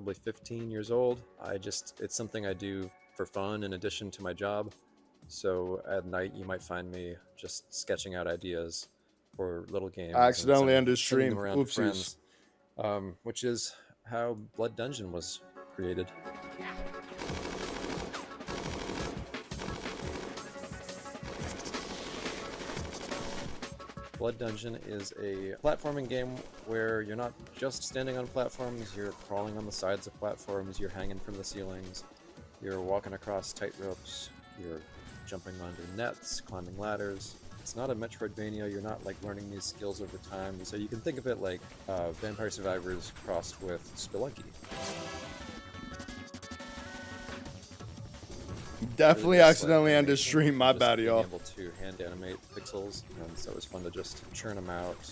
probably 15 years old. It's something I do for fun in addition to my job. So at night, you might find me just sketching out ideas for little I games and accidentally ended sending them stream. around to Oopsies. friends, which is how Blood Dungeon was created. Blood Dungeon is a platforming game where you're not just standing on platforms, you're crawling on the sides of platforms, you're hanging from the ceilings, you're walking across tight ropes, you're jumping under nets, climbing ladders. It's not a Metroidvania, you're not like learning these skills over time, so you can think of it like Vampire Survivors crossed with Spelunky. Definitely Really accidentally like ended stream. My bad, being y'all. able to hand animate pixels, and so it was fun to just churn them out,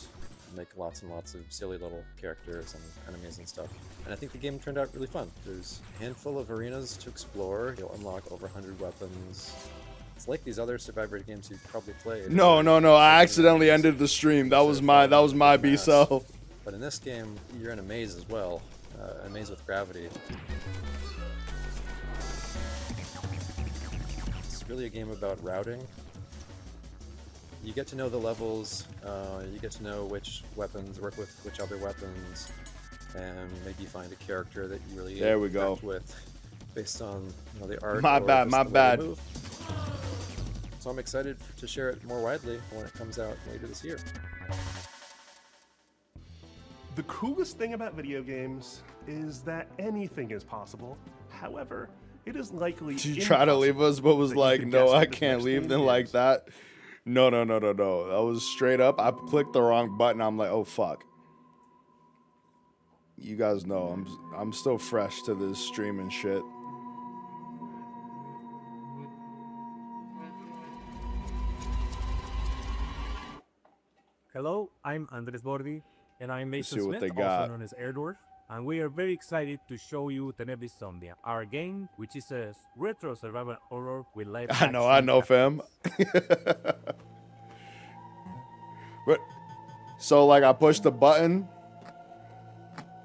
make lots and lots of silly little characters and enemies and stuff. And I think the game turned out really fun. There's a handful of arenas to explore. You'll unlock over 100 weapons. It's like these other Survivor games you've probably played. No. I accidentally ended the stream. That was my B self. But in this game, you're in a maze as well, a maze with gravity. It's really a game about routing. You get to know the levels, you get to know which weapons work with which other weapons, and maybe find a character that you really There we go. interact with based on the art. My or bad, just my the way bad. they move. So I'm excited to share it more widely when it comes out later this year. The coolest thing about video games is that anything is possible. However, it is likely She tried to leave us, but was that you like, can no, guess I what this can't next leave game them like is. that. No. That was straight up. I clicked the wrong button. I'm like, oh, fuck. You guys know I'm still fresh to this streaming shit. Hello, I'm Andres Bordi, and I'm Mason see what Smith, they got. also known as Airdorf, and we are very excited to show you Tenebris Somnia, our game, which is a retro survival horror with live I know, fam. But so like I pushed the button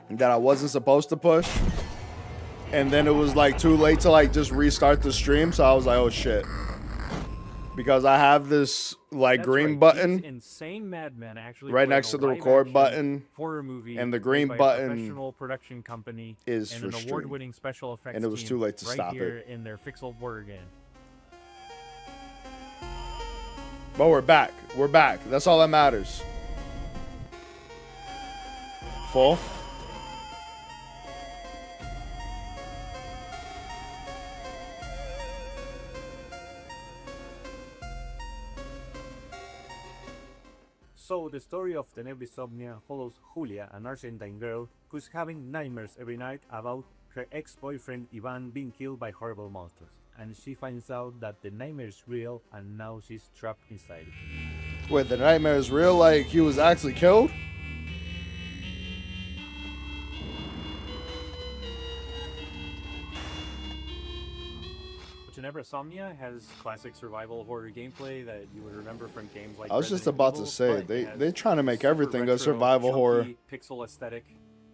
that I wasn't supposed to push, and then it was like too late to like just restart the stream, so I was like, oh shit. Because I have this like That's green right, button these insane madmen actually right playing next a to the live record action button, horror movie and the made green by a button professional production company is and for an stream. award-winning special effects And it was team too late to right stop here it. in their Fixel Horror game. But we're back. We're back. That's all that matters. Full. So, the story of Tenebris Somnia follows Julia, an Argentine girl who's having nightmares every night about her ex-boyfriend Ivan being killed by horrible monsters. And she finds out that the nightmare is real and now she's trapped inside it. Wait, the nightmare is real? Like he was actually killed? Tenebris Somnia has classic survival horror gameplay that you would remember from games like I was just Resident about to Evil, say, but it they're has trying to make super everything a retro, survival horror. chunky, pixel aesthetic,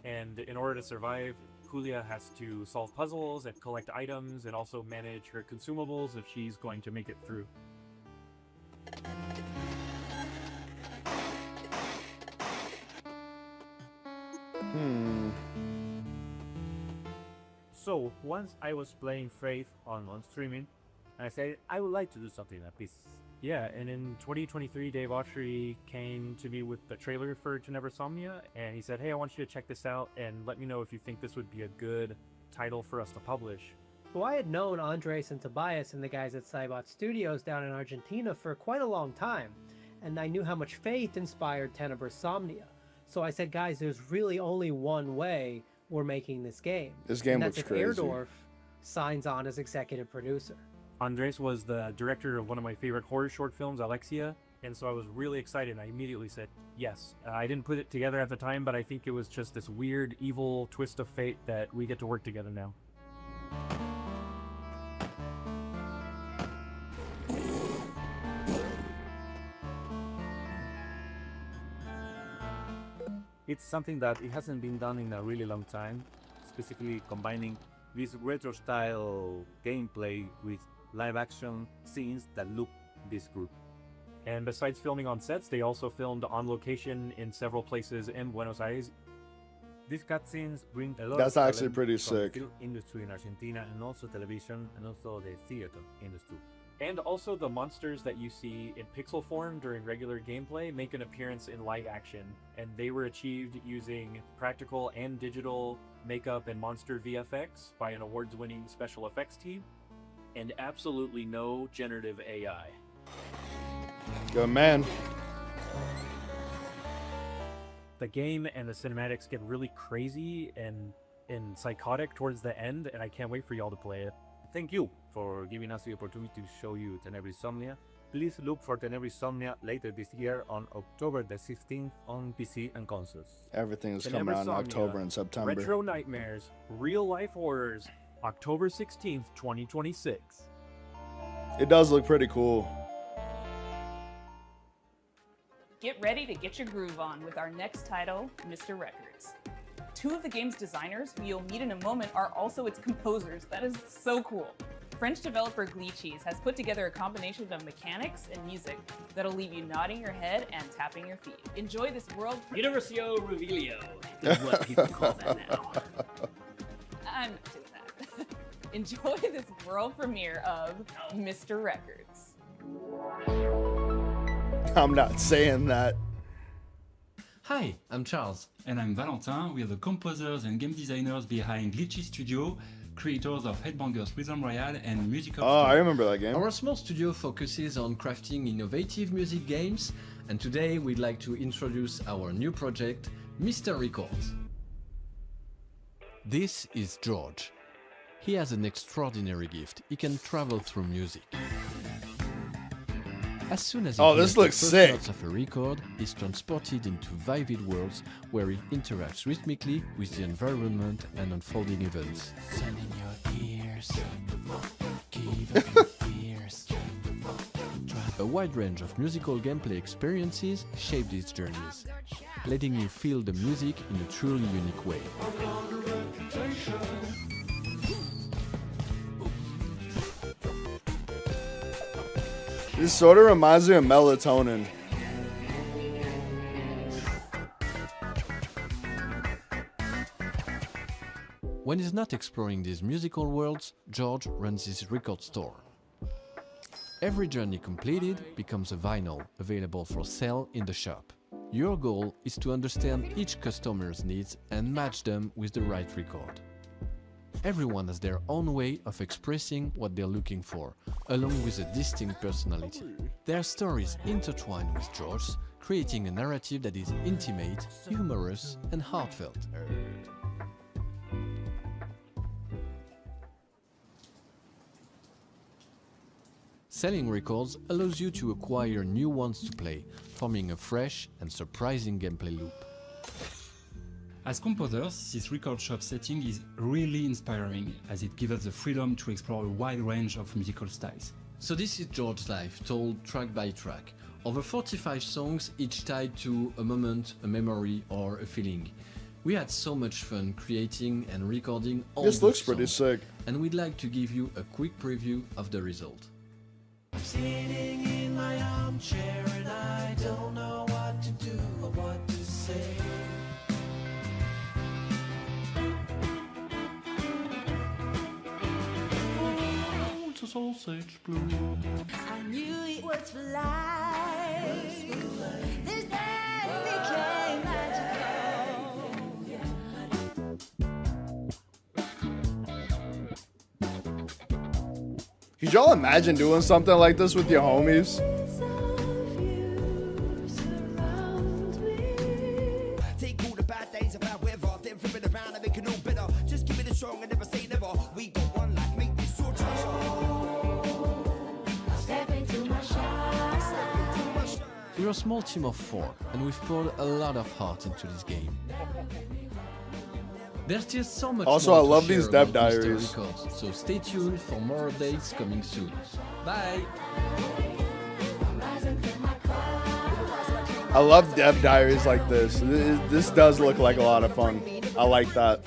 and in order to survive, Julia has to solve puzzles and collect items and also manage her consumables if she's going to make it through. So, once I was playing Faith on streaming, and I said, I would like to do something like this. Yeah, and in 2023, Dave Autry came to me with the trailer for Tenebris Somnia, and he said, hey, I want you to check this out, and let me know if you think this would be a good title for us to publish. Well, I had known Andres and Tobias and the guys at Cybot Studios down in Argentina for quite a long time, and I knew how much Faith inspired Tenebris Somnia. So I said, guys, there's really only one way we're making this game. This game and looks that's if crazy. Airdorf signs on as executive producer. Andres was the director of one of my favorite horror short films, Alexia, and so I was really excited. I immediately said yes. I didn't put it together at the time, but I think it was just this weird, evil twist of fate that we get to work together now. It's something that it hasn't been done in a really long time. specifically combining this retro-style gameplay with live-action scenes that look this group. And besides filming on sets, they also filmed on location in several places in Buenos Aires. These cutscenes bring a lot That's of actually talent pretty from the sick. film industry in Argentina, and also television, and also the theater industry. And also the monsters that you see in pixel form during regular gameplay make an appearance in live action, and they were achieved using practical and digital makeup and monster VFX by an awards-winning special effects team, and absolutely no generative AI. Good man. The game and the cinematics get really crazy and psychotic towards the end, and I can't wait for y'all to play it. Thank you for giving us the opportunity to show you Tenebrae Somnia. Please look for Tenebrae Somnia later this year on October the 16th on PC and consoles. Everything is Tenebrae coming out in Somnia, October and September. Retro Nightmares, Real Life Horrors, October 16th, 2026. It does look pretty cool. Get ready to get your groove on with our next title, Mr. Records. Two of the game's designers, who you'll meet in a moment, are also its composers. That is so cool. French developer Glitchies has put together a combination of mechanics and music that'll leave you nodding your head and tapping your feet. Enjoy this world. Universio Revelio is what people call that now. I'm not doing that. Enjoy this world premiere of Mr. Records. I'm not saying that. Hi, I'm Charles. And I'm Valentin. We are the composers and game designers behind Glitchy Studio, creators of Headbangers Rhythm Royale and Musical Oh, I Story. remember that game. Our small studio focuses on crafting innovative music games, and today we'd like to introduce our new project, Mr. Records. This is George. He has an extraordinary gift. He can travel through music. As soon as he Oh, hears this the looks first sick. notes of a record, he's transported into vivid worlds where he interacts rhythmically with the environment and unfolding events. A wide range of musical gameplay experiences shape these journeys, letting you feel the music in a truly unique way. This sort of reminds me of Melatonin. When he's not exploring these musical worlds, George runs his record store. Every journey completed becomes a vinyl available for sale in the shop. Your goal is to understand each customer's needs and match them with the right record. Everyone has their own way of expressing what they're looking for, along with a distinct personality. Their stories intertwine with George's, creating a narrative that is intimate, humorous, and heartfelt. Selling records allows you to acquire new ones to play, forming a fresh and surprising gameplay loop. As composers, this record shop setting is really inspiring, as it gives us the freedom to explore a wide range of musical styles. So this is George's life, told track by track. Over 45 songs, each tied to a moment, a memory, or a feeling. We had so much fun creating and recording all This those looks pretty songs, sick. and we'd like to give you a quick preview of the result. Sitting in my armchair and I don't know what to do or what to say. Oh, it's a sausage blue. I knew it was for life. This day became magical. Could y'all imagine doing something like this with your homies? Take all the bad days of our weather, then flip it around and make it all better. Just give it a strong and never say never. We got one life, make this your treasure. Step into my shine. We're a small team of 4, and we've poured a lot of heart into this game. There's still so much Also, more I to love share these about Dev Mr. Diaries. Records, so stay tuned for more updates coming soon. Bye! I love Dev Diaries like this. This does look like a lot of fun. I like that.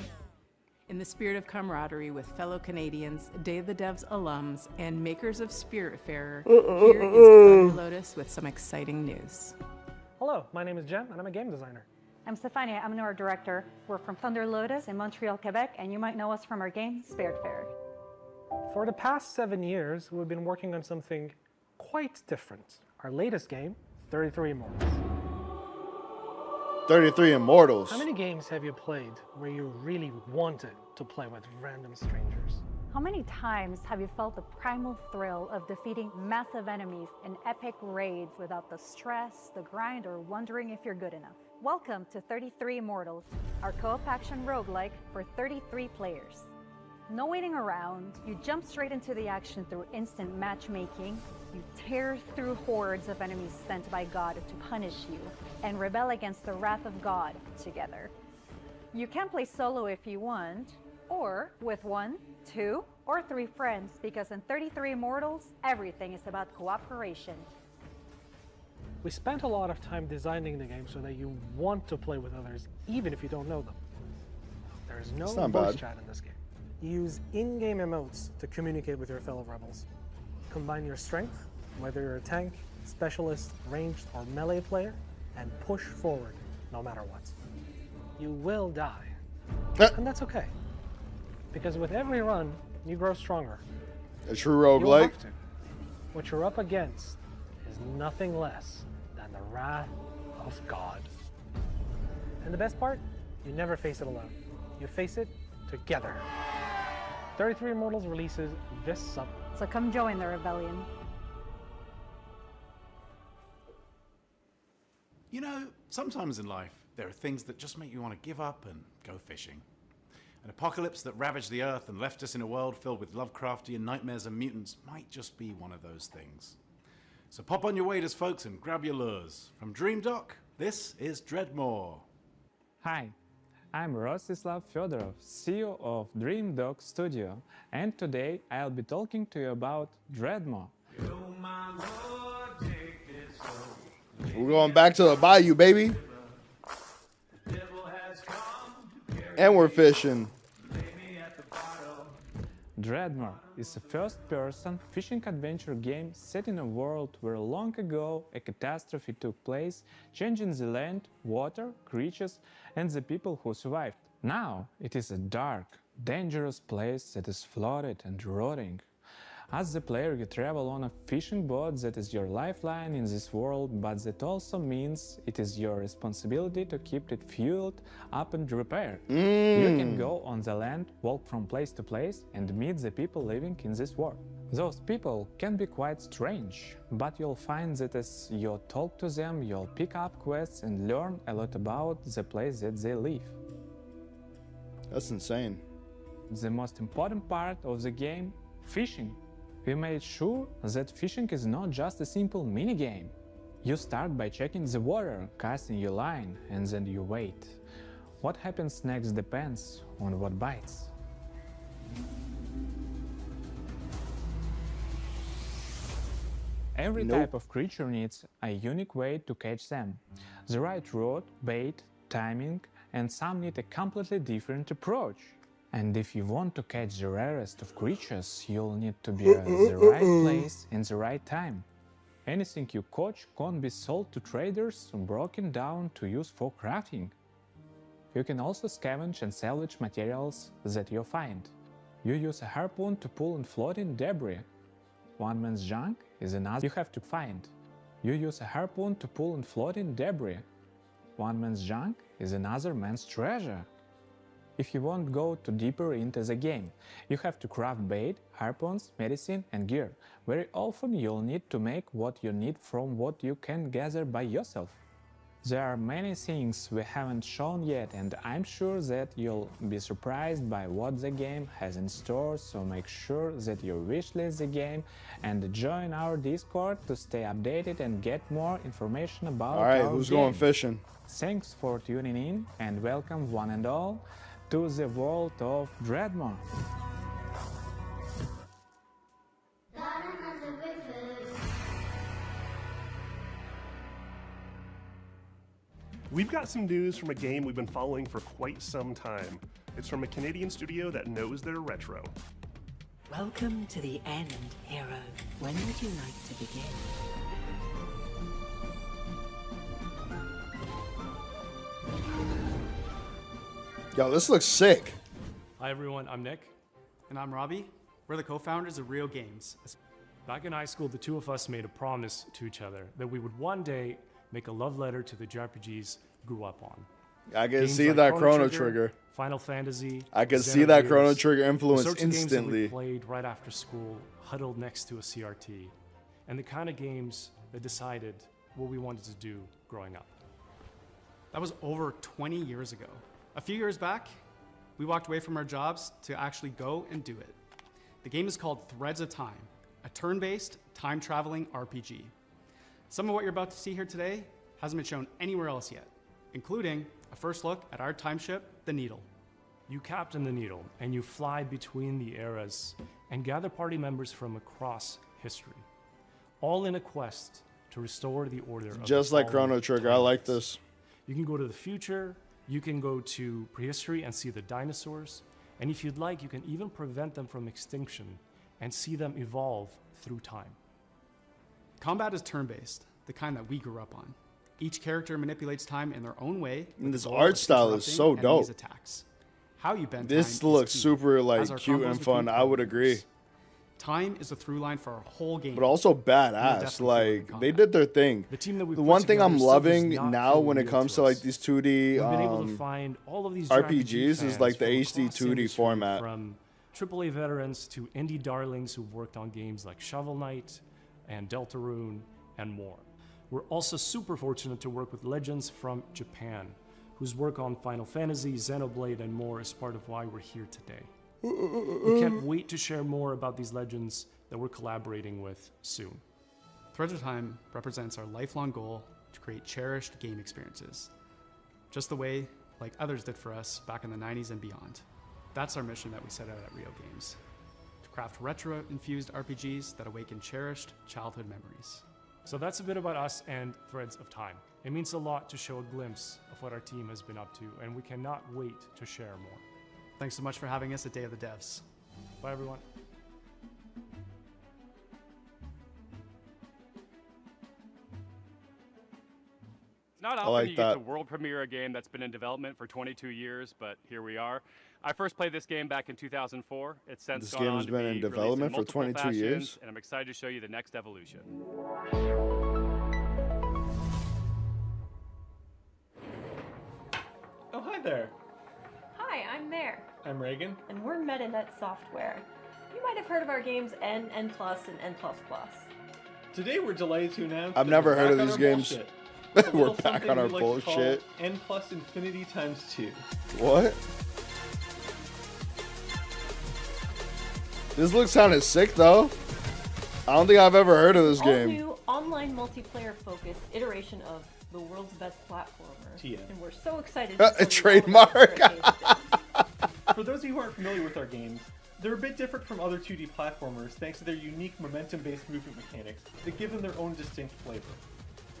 In the spirit of camaraderie with fellow Canadians, Day of the Devs alums, and makers of Spiritfarer, here is Thunder Lotus with some exciting news. Hello, my name is Jen, and I'm a game designer. I'm Stefania, I'm an art director. We're from Thunder Lotus in Montreal, Quebec, and you might know us from our game, Spiritfarer. For the past 7 years, we've been working on something quite different. Our latest game, 33 Immortals. 33 Immortals. How many games have you played where you really wanted to play with random strangers? How many times have you felt the primal thrill of defeating massive enemies in epic raids without the stress, the grind, or wondering if you're good enough? Welcome to 33 Immortals, our co-op action roguelike for 33 players. No waiting around, you jump straight into the action through instant matchmaking, you tear through hordes of enemies sent by God to punish you, and rebel against the wrath of God together. You can play solo if you want, or with 1, 2, or 3 friends, because in 33 Immortals, everything is about cooperation. We spent a lot of time designing the game so that you want to play with others, even if you don't know them. There is no voice chat in this game. You use in-game emotes to communicate with your fellow rebels. Combine your strength, whether you're a tank, specialist, ranged, or melee player, and push forward no matter what. You will die, and that's okay. Because with every run, you grow stronger. A true roguelike. What you're up against is nothing less than the wrath of God. And the best part, you never face it alone. You face it together. 33 Immortals releases this summer. So come join the rebellion. You know, sometimes in life, there are things that just make you want to give up and go fishing. An apocalypse that ravaged the Earth and left us in a world filled with Lovecraftian nightmares and mutants might just be one of those things. So pop on your waders, folks, and grab your lures. From Dream Dock, this is Dreadmore. Hi, I'm Rostislav Fedorov, CEO of Dream Dock Studio, and today I'll be talking to you about Dreadmore. We're going back to the bayou, baby. And we're fishing. Dreadmore is a first-person fishing adventure game set in a world where long ago a catastrophe took place, changing the land, water, creatures, and the people who survived. Now it is a dark, dangerous place that is flooded and rotting. As the player, you travel on a fishing boat that is your lifeline in this world, but that also means it is your responsibility to keep it fueled up and repaired. You can go on the land, walk from place to place, and meet the people living in this world. Those people can be quite strange, but you'll find that as you talk to them, you'll pick up quests and learn a lot about the place that they live. That's insane. The most important part of the game, fishing. We made sure that fishing is not just a simple minigame. You start by checking the water, casting your line, and then you wait. What happens next depends on what bites. Every type of creature needs a unique way to catch them. The right rod, bait, timing, and some need a completely different approach. And if you want to catch the rarest of creatures, you'll need to be at the right place in the right time. Anything you catch can't be sold to traders or broken down to use for crafting. You can also scavenge and salvage materials that you find. You use a harpoon to pull and floating debris. One man's junk is another you have to find. You use a harpoon to pull and floating debris. One man's junk is another man's treasure. If you want to go too deeper into the game, you have to craft bait, harpoons, medicine, and gear. Very often you'll need to make what you need from what you can gather by yourself. There are many things we haven't shown yet, and I'm sure that you'll be surprised by what the game has in store, so make sure that you wishlist the game and join our Discord to stay updated and get more information about our game. Alright, who's going fishing? Thanks for tuning in, and welcome one and all to the world of Dreadmore. We've got some news from a game we've been following for quite some time. It's from a Canadian studio that knows their retro. Welcome to the end, hero. When would you like to begin? Yo, this looks sick. Hi everyone, I'm Nick. And I'm Robbie. We're the co-founders of Real Games. Back in high school, the two of us made a promise to each other that we would one day make a love letter to the JRPGs we grew up on. I can Games see like that Chrono Trigger. Final Fantasy. I can see that Xenogears, Chrono Trigger the influence sorts of games that we instantly. played right after school, huddled next to a CRT, and the kind of games that decided what we wanted to do growing up. That was over 20 years ago. A few years back, we walked away from our jobs to actually go and do it. The game is called Threads of Time, a turn-based, time-traveling RPG. Some of what you're about to see here today hasn't been shown anywhere else yet, including a first look at our time ship, the Needle. You captain the Needle, and you fly between the eras and gather party members from across history, all in a quest to restore the order of Just the like fallen Chrono Trigger, I like timelines. this. You can go to the future, you can go to prehistory and see the dinosaurs, and if you'd like, you can even prevent them from extinction and see them evolve through time. Combat is turn-based, the kind that we grew up on. Each character manipulates time in their own way. And with this the goal art of style is so interrupting enemies' dope. Attacks. How you bend This time looks is key, super as like our cute combos and between fun. I would agree. characters. Time is the through line for our whole game. But also badass. definitely Like they did their thing. The team that we The put one thing I'm together still loving does not now feel when it real comes to us. like these 2D We've been able to find all of these RPGs is like the fans HD from across 2D industry, format. From AAA veterans to indie darlings who've worked on games like Shovel Knight and Deltarune and more. We're also super fortunate to work with legends from Japan, whose work on Final Fantasy, Xenoblade, and more is part of why we're here today. We can't wait to share more about these legends that we're collaborating with soon. Threads of Time represents our lifelong goal to create cherished game experiences, just the way like others did for us back in the 90s and beyond. That's our mission that we set out at Real Games, to craft retro-infused RPGs that awaken cherished childhood memories. So that's a bit about us and Threads of Time. It means a lot to show a glimpse of what our team has been up to, and we cannot wait to share more. Thanks so much for having us at Day of the Devs. Bye, everyone. It's not I often like you that. get to world premiere a game that's been in development for 22 years, but here we are. I first played this game back in 2004. It's since This gone game on has to been in be released development for multiple 22 fashions, years? and I'm excited to show you the next evolution. Oh, hi there. Hi, I'm Mare, I'm Reagan. and we're MetaNet Software. You might have heard of our games N, N+, and N++. Today we're delighted to announce I've that never we're heard of back on these our games. bullshit. It's a We're little back something on our we like to call bullshit. N plus infinity times 2. What? This looks kind of sick though. I don't think I've ever heard of this All game. new online multiplayer-focused iteration of the world's best platformer. TM. And we're so excited A to tell you all trademark. about it for a taste. For those of you who aren't familiar with our games, they're a bit different from other 2D platformers thanks to their unique momentum-based movement mechanics that give them their own distinct flavor.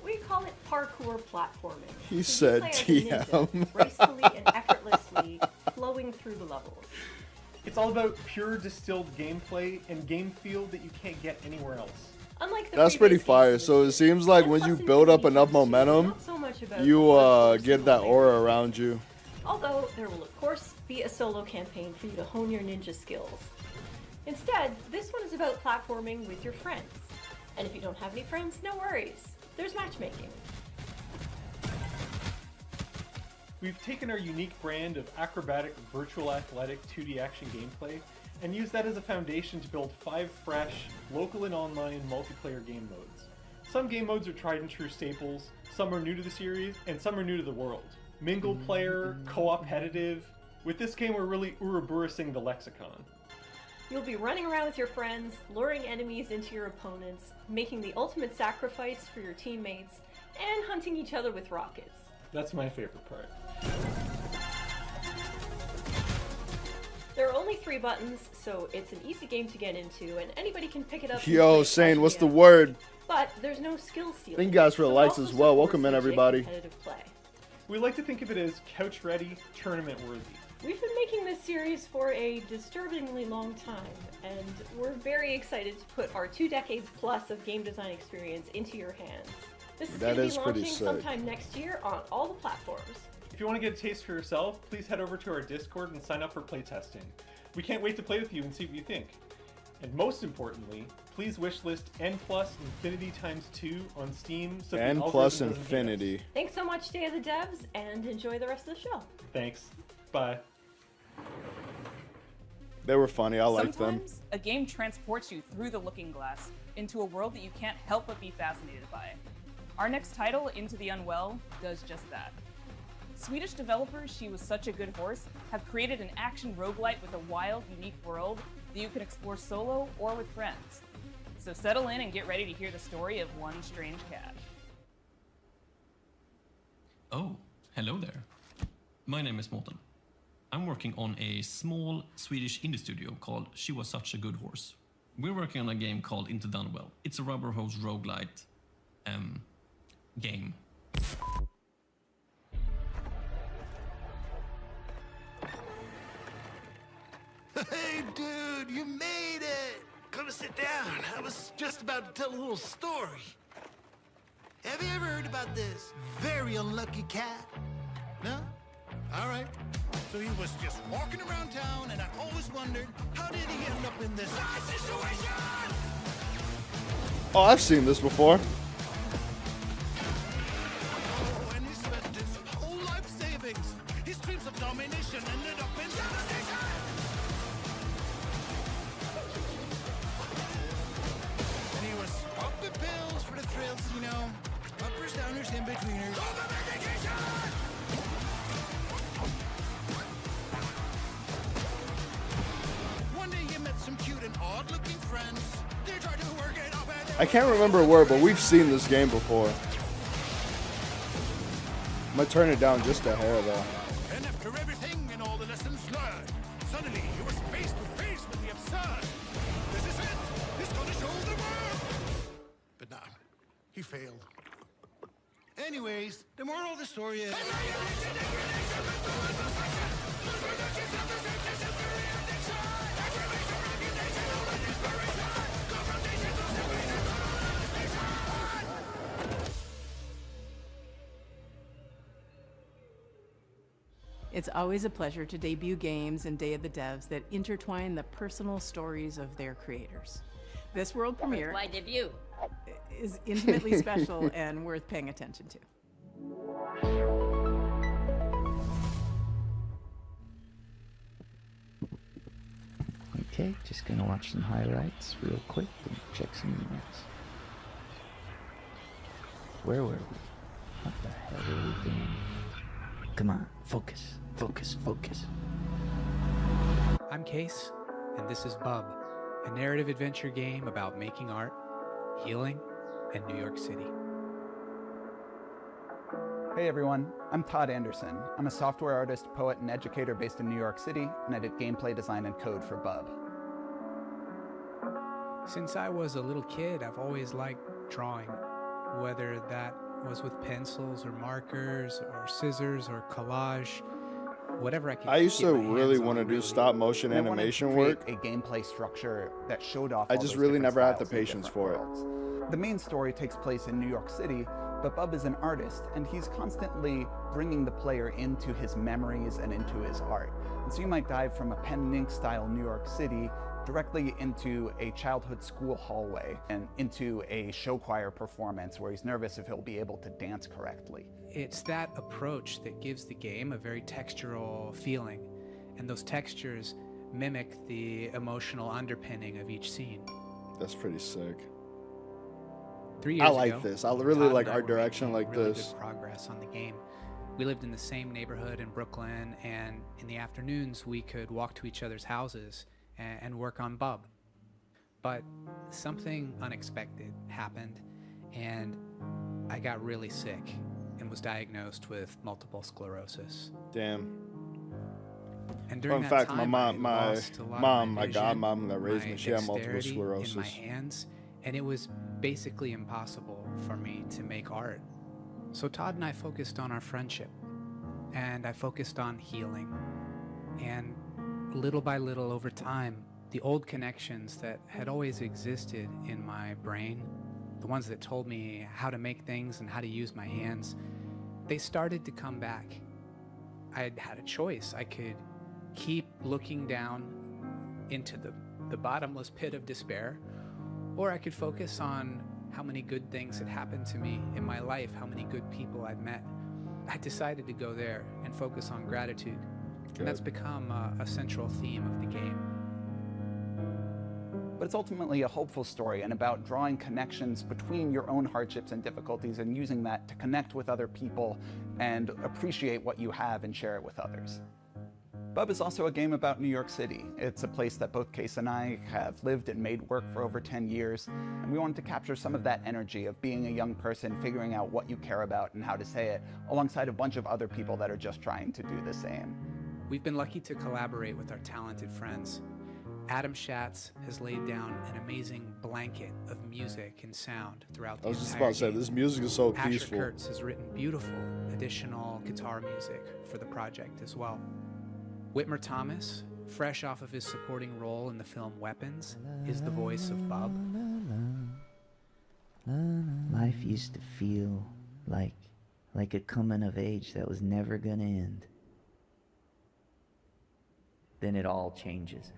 We call it parkour platforming. He So you said play as a ninja, TM. gracefully and effortlessly flowing through the levels. It's all about pure distilled gameplay and game feel that you can't get anywhere else. Unlike the That's pretty previous fire. games, So it seems like when you build up enough momentum, not so much about you hardcore get that aura around you. although there will of course be a solo campaign for you to hone your ninja skills. Instead, this one is about platforming with your friends. And if you don't have any friends, no worries. There's matchmaking. We've taken our unique brand of acrobatic, virtual athletic 2D action gameplay and used that as a foundation to build 5 fresh, local and online multiplayer game modes. Some game modes are tried and true staples, some are new to the series, and some are new to the world. Mingle player, co-opetitive. With this game, we're really Ouroboros-ing the lexicon. You'll be running around with your friends, luring enemies into your opponents, making the ultimate sacrifice for your teammates, and hunting each other with rockets. That's my favorite part. There are only 3 buttons, so it's an easy game to get into, and anybody can pick it up. and Yo, play Sane, what's the casually. word? But there's no skill stealing. Thank you guys for the so it lights also as well. supports Welcome in, legit everybody. competitive play. We like to think of it as couch ready, tournament worthy. We've been making this series for a disturbingly long time, and we're very excited to put our 2 decades plus of game design experience into your hands. This is going to be launching sometime next year on all the platforms. If you want to get a taste for yourself, please head over to our Discord and sign up for playtesting. We can't wait to play with you and see what you think. And most importantly, please wishlist N+ Infinity x2 on Steam. So N+ Infinity. Thanks so much, Day of the Devs, and enjoy the rest of the show. Thanks. Bye. They were funny. I liked them. Sometimes a game transports you through the looking glass into a world that you can't help but be fascinated by. Our next title, Into the Unwell, does just that. Swedish developers She Was Such a Good Horse have created an action roguelite with a wild, unique world that you can explore solo or with friends. So settle in and get ready to hear the story of one strange cat. Oh, hello there. My name is Morten. I'm working on a small Swedish indie studio called She Was Such a Good Horse. We're working on a game called Into the Unwell. It's a rubber hose roguelite game. Hey, dude, you made it! Come sit down. I was just about to tell a little story. Have you ever heard about this very unlucky cat? No? All right. So he was just walking around town, and I always wondered, how did he end up in this situation? Oh, I've seen this before. Oh, and he spent his whole life savings. His dreams of domination ended up in devastation. And he was popping pills for the thrills, you know, uppers, downers, in-betweeners. One day you met some cute and odd-looking friends. They tried to work it out, and I can't remember where, but we've seen this game before. I'm gonna turn it down just a hair though. And after everything and all the lessons learned, suddenly he was face to face with the absurd. This is it. He's gonna show the world. But nah, he failed. Anyways, the moral of the story is... It's always a pleasure to debut games in Day of the Devs that intertwine the personal stories of their creators. This world premiere Why debut? is intimately special and worth paying attention to. Okay, just gonna watch some highlights real quick and check some emails. Where were we? What the hell were we doing? Come on, focus, focus, focus. I'm Case, and this is Bub, a narrative adventure game about making art, healing, and New York City. Hey everyone, I'm Todd Anderson. I'm a software artist, poet, and educator based in New York City, and I did gameplay design and code for Bub. Since I was a little kid, I've always liked drawing, whether that was with pencils or markers or scissors or collage, whatever I could. I used to really want to do stop motion And I wanted to animation create work. a gameplay structure that showed off I all just those really different never had the styles and patience different for it. worlds. The main story takes place in New York City, but Bub is an artist, and he's constantly bringing the player into his memories and into his art. And so you might dive from a pen and ink style New York City directly into a childhood school hallway and into a show choir performance where he's nervous if he'll be able to dance correctly. It's that approach that gives the game a very textural feeling, and those textures mimic the emotional underpinning of each scene. That's pretty sick. 3 years I like ago, this. I really Todd like and I art were direction making like really this. good progress on the game. We lived in the same neighborhood in Brooklyn, and in the afternoons we could walk to each other's houses and work on Bub. But something unexpected happened, and I got really sick and was diagnosed with multiple sclerosis. Damn. And during Fun that fact, time, my I lost a lot of my vision, godmom that raised my me, she had multiple dexterity sclerosis. in my hands, and it was basically impossible for me to make art. So Todd and I focused on our friendship, and I focused on healing. And little by little over time, the old connections that had always existed in my brain, the ones that told me how to make things and how to use my hands, they started to come back. I had a choice. I could keep looking down into the bottomless pit of despair, or I could focus on how many good things had happened to me in my life, how many good people I'd met. I decided to go there and focus on gratitude. Good. And that's become a central theme of the game. But it's ultimately a hopeful story and about drawing connections between your own hardships and difficulties and using that to connect with other people and appreciate what you have and share it with others. Bub is also a game about New York City. It's a place that both Case and I have lived and made work for over 10 years, and we wanted to capture some of that energy of being a young person, figuring out what you care about and how to say it, alongside a bunch of other people that are just trying to do the same. We've been lucky to collaborate with our talented friends. Adam Schatz has laid down an amazing blanket of music and sound throughout the I was just entire about to say, game. this music is so Asher peaceful. Kurtz has written beautiful additional guitar music for the project as well. Whitmer Thomas, fresh off of his supporting role in the film Weapons, is the voice of Bub. Life used to feel like a coming of age that was never gonna end. Then it all changes.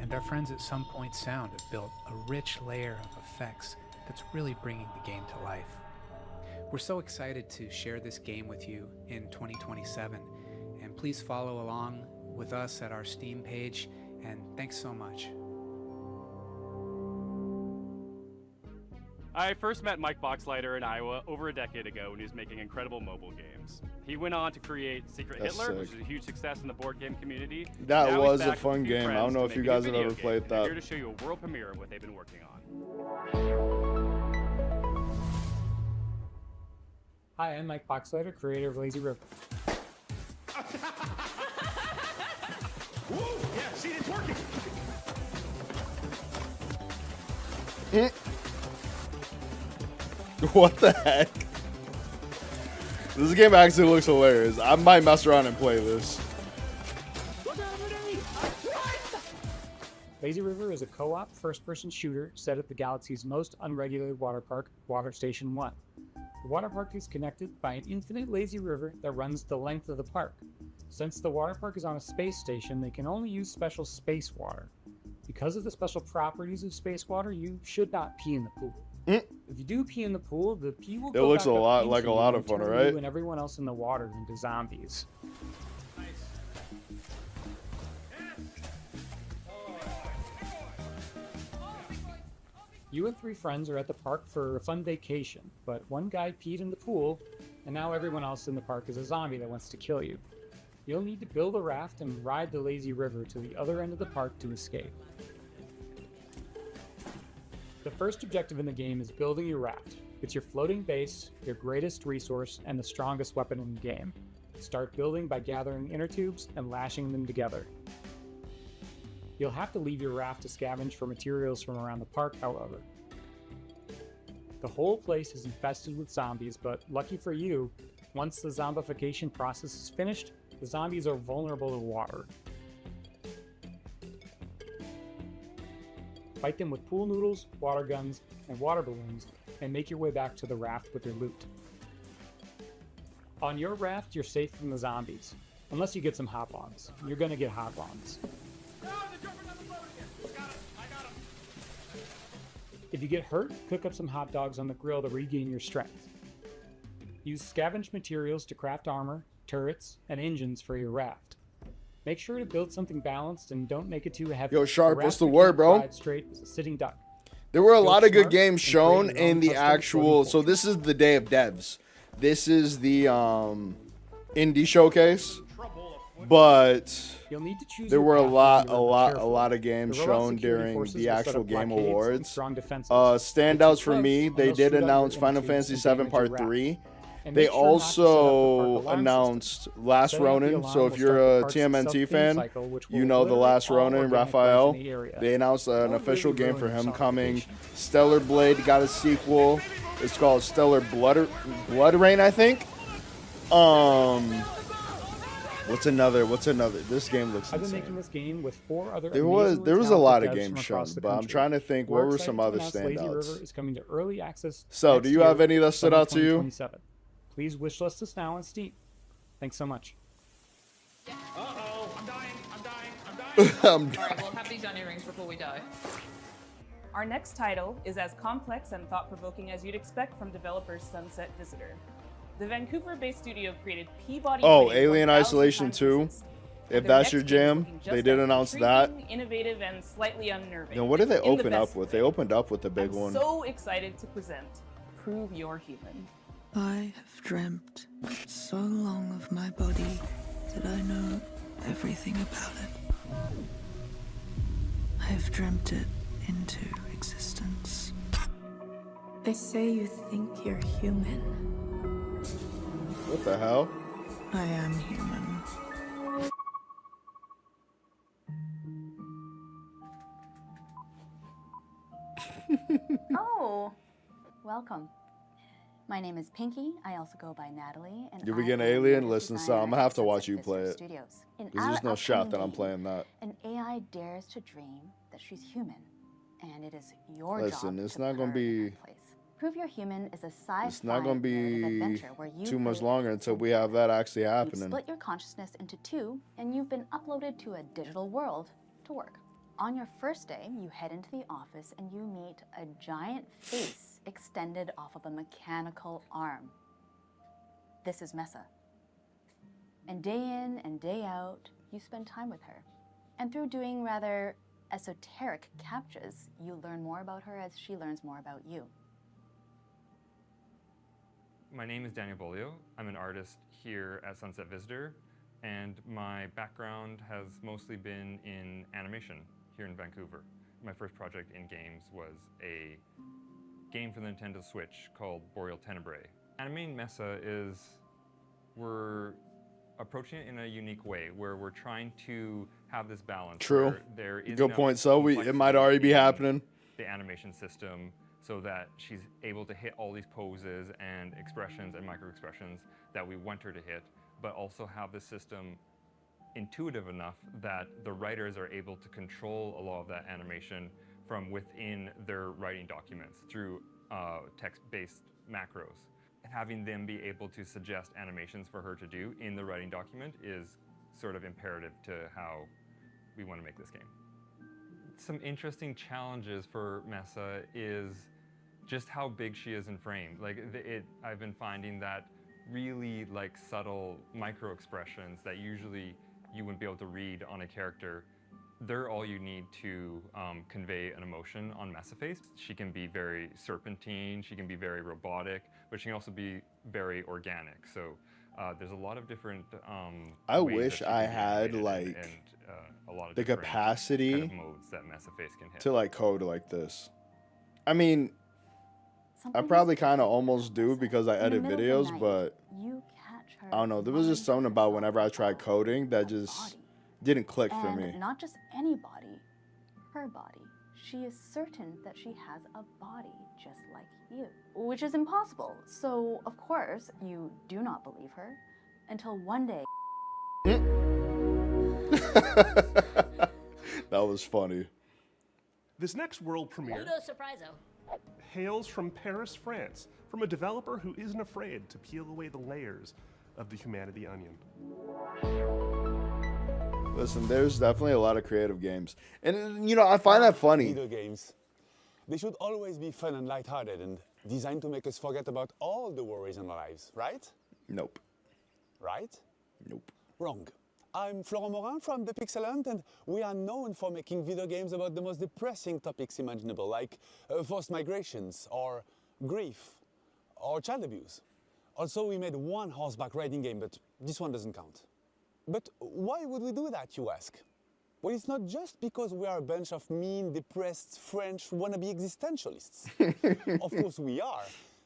And our friends at Some Point Sound have built a rich layer of effects that's really bringing the game to life. We're so excited to share this game with you in 2027, and please follow along with us at our Steam page, and thanks so much. I first met Mike Boxleiter in Iowa over a decade ago when he was making incredible mobile games. He went on to create Secret That's Hitler, sick. which is a huge success in the board game community. That Now he's was a back with fun few game. I friends don't know to if you make a guys new have ever video played game, and I'm that. here to show you a world premiere of what they've been working on. Hi, I'm Mike Boxleiter, creator of Lazy River. Whoa, yeah, see, it's working. What the heck? This game actually looks hilarious. I might mess around and play this. Lazy River is a co-op first-person shooter set at the galaxy's most unregulated water park, Water Station 1. The water park is connected by an infinite lazy river that runs the length of the park. Since the water park is on a space station, they can only use special space water. Because of the special properties of space water, you should not pee in the pool. If you do pee in the pool, the pee will go looks back a up lot into like a you lot and of fun, turn right? you and everyone else in the water into zombies. You and 3 friends are at the park for a fun vacation, but one guy peed in the pool, and now everyone else in the park is a zombie that wants to kill you. You'll need to build a raft and ride the lazy river to the other end of the park to escape. The first objective in the game is building your raft. It's your floating base, your greatest resource, and the strongest weapon in the game. Start building by gathering inner tubes and lashing them together. You'll have to leave your raft to scavenge for materials from around the park, however. The whole place is infested with zombies, but lucky for you, once the zombification process is finished, the zombies are vulnerable to water. Fight them with pool noodles, water guns, and water balloons, and make your way back to the raft with your loot. On your raft, you're safe from the zombies, unless you get some hot-bombs. You're gonna get hot-bombs. If you get hurt, cook up some hot dogs on the grill to regain your strength. Use scavenged materials to craft armor, turrets, and engines for your raft. Make sure to build something balanced and don't make it too heavy. Yo, Sharp, A what's raft the that word, can't bro? ride straight is a sitting duck. There were a Build lot of good smart games and shown create your own in the custom actual. So this is the day of devs. This is the indie showcase. But You'll need to choose there your were a path lot carefully. of games The robot shown security during forces the will set actual up Game blockades and Awards. strong defenses. Standouts for Close, me, and they they'll did shoot out your announce inner Final tubes Fantasy and VII damage Part your raft. 3. And They make sure not to set up the also park alarm announced system. Last Setting up the Ronin. alarm So will if start you're the a park's TMNT self-clean fan, cycle, which you will know the eliminate Last all Ronin, organic waste Raphael. in the area. They announced an Don't official really game ruin for your him summer coming. vacation. Stellar Blade got a sequel. It's called Stellar Blood Rain, I think. What's another? This game looks I've been insane. making this game with 4 other There was amazingly a lot talented of devs games from shown, across the but I'm country. trying to think We're what were excited some to other announce Lazy standouts. River is coming to early access So, next do you year, have any that stood summer out to you? 2027. Please wishlist us now on Steam. Thanks so much. I'm Alright, we'll have these onion rings before we die. Our next title is as complex and thought-provoking as you'd expect from developers Sunset Visitor. The Vancouver-based studio created Peabody. Oh, Winning Alien 1000 Isolation times 2. resist. If Their that's your next game is jam, looking just they did as announce that. intriguing, innovative, and slightly unnerving. And what did they in the open best up with? way. They opened up with a big I'm one. so excited to present Prove You're Human. I have dreamt so long of my body that I know everything about it. I have dreamt it into existence. They say you think you're human. What the hell? I am human. Oh, welcome. My name is Pinky. I also go by Natalie. And You I begin am Alien? the Listen, so designer I'm gonna have at to watch Sunset you Visitor play it. Studios. In Because our there's no shot that upcoming I'm game, playing that. An AI dares to dream that she's human, and it is your Listen, job it's to not put gonna her in be. that place. Prove You're Human is a sci-fi It's not gonna narrative be adventure where you too much play longer until we have that actually You happening. split your consciousness into 2, and you've been uploaded to a digital world to work. On your first day, you head into the office and you meet a giant face extended off of a mechanical arm. This is Mesa. And day in and day out, you spend time with her. And through doing rather esoteric captchas, you learn more about her as she learns more about you. My name is Daniel Bolio. I'm an artist here at Sunset Visitor, and my background has mostly been in animation here in Vancouver. My first project in games was a game for the Nintendo Switch called Boreal Tenebrae. Animating Mesa is, we're approaching it in a unique way where we're trying to have this balance. True. Where there is Good enough point. So it might complexity already be in happening. the animation system so that she's able to hit all these poses and expressions and micro expressions that we want her to hit, but also have the system intuitive enough that the writers are able to control a lot of that animation from within their writing documents through text-based macros. Having them be able to suggest animations for her to do in the writing document is sort of imperative to how we want to make this game. Some interesting challenges for Mesa is just how big she is in frame. I've been finding that really subtle micro expressions that usually you wouldn't be able to read on a character, they're all you need to convey an emotion on Mesa face. She can be very serpentine, she can be very robotic, but she can also be very organic. So there's a lot of different I ways wish that she I can be had animated and a lot of the different capacity kind of modes that Mesa face can hit. to code like this. I mean, I probably kind of almost do because I edit videos, but I don't know. There was just something about whenever I tried coding that just didn't click for And me. not just any body, her body. She is certain that she has a body just like you, which is impossible. So, of course, you do not believe her until one day. That was funny. This next world premiere hails from Paris, France, from a developer who isn't afraid to peel away the layers of the humanity onion. Listen, there's definitely a lot of creative games. And, I find that funny. Video games. They should always be fun and lighthearted and designed to make us forget about all the worries in our lives, right? Nope. Right? Nope. Wrong. I'm Florent Morin from The Pixel, and we are known for making video games about the most depressing topics imaginable, like forced migrations, or grief, or child abuse. Also, we made one horseback riding game, but this one doesn't count. But why would we do that, you ask? Well, it's not just because we are a bunch of mean, depressed French wannabe existentialists. Of course we are,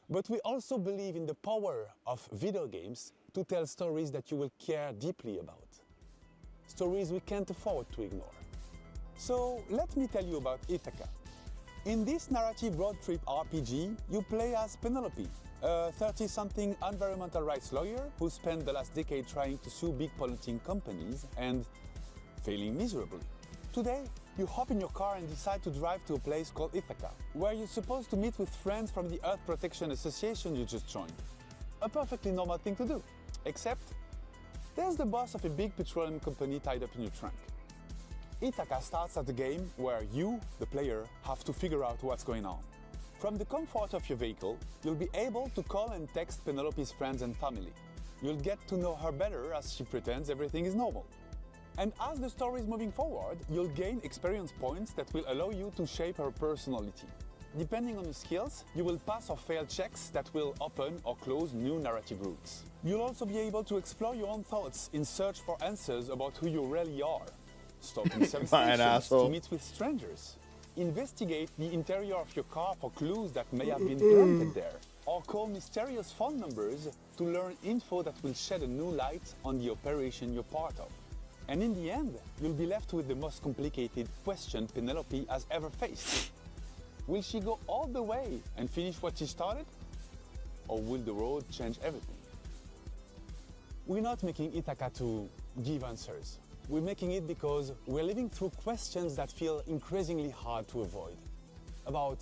But we also believe in the power of video games to tell stories that you will care deeply about. Stories we can't afford to ignore. So let me tell you about Ithaca. In this narrative road trip RPG, you play as Penelope, a 30-something environmental rights lawyer who spent the last decade trying to sue big polluting companies and failing miserably. Today, you hop in your car and decide to drive to a place called Ithaca, where you're supposed to meet with friends from the Earth Protection Association you just joined. A perfectly normal thing to do, except there's the boss of a big petroleum company tied up in your trunk. Ithaca starts as a game where you, the player, have to figure out what's going on. From the comfort of your vehicle, you'll be able to call and text Penelope's friends and family. You'll get to know her better as she pretends everything is normal. And as the story is moving forward, you'll gain experience points that will allow you to shape her personality. Depending on your skills, you will pass or fail checks that will open or close new narrative routes. You'll also be able to explore your own thoughts in search for answers about who you really are. Stalking service stations to meet with strangers. Investigate the interior of your car for clues that may have been planted there. Or call mysterious phone numbers to learn info that will shed a new light on the operation you're part of. And in the end, you'll be left with the most complicated question Penelope has ever faced. Will she go all the way and finish what she started? Or will the road change everything? We're not making Ithaca to give answers. We're making it because we're living through questions that feel increasingly hard to avoid. About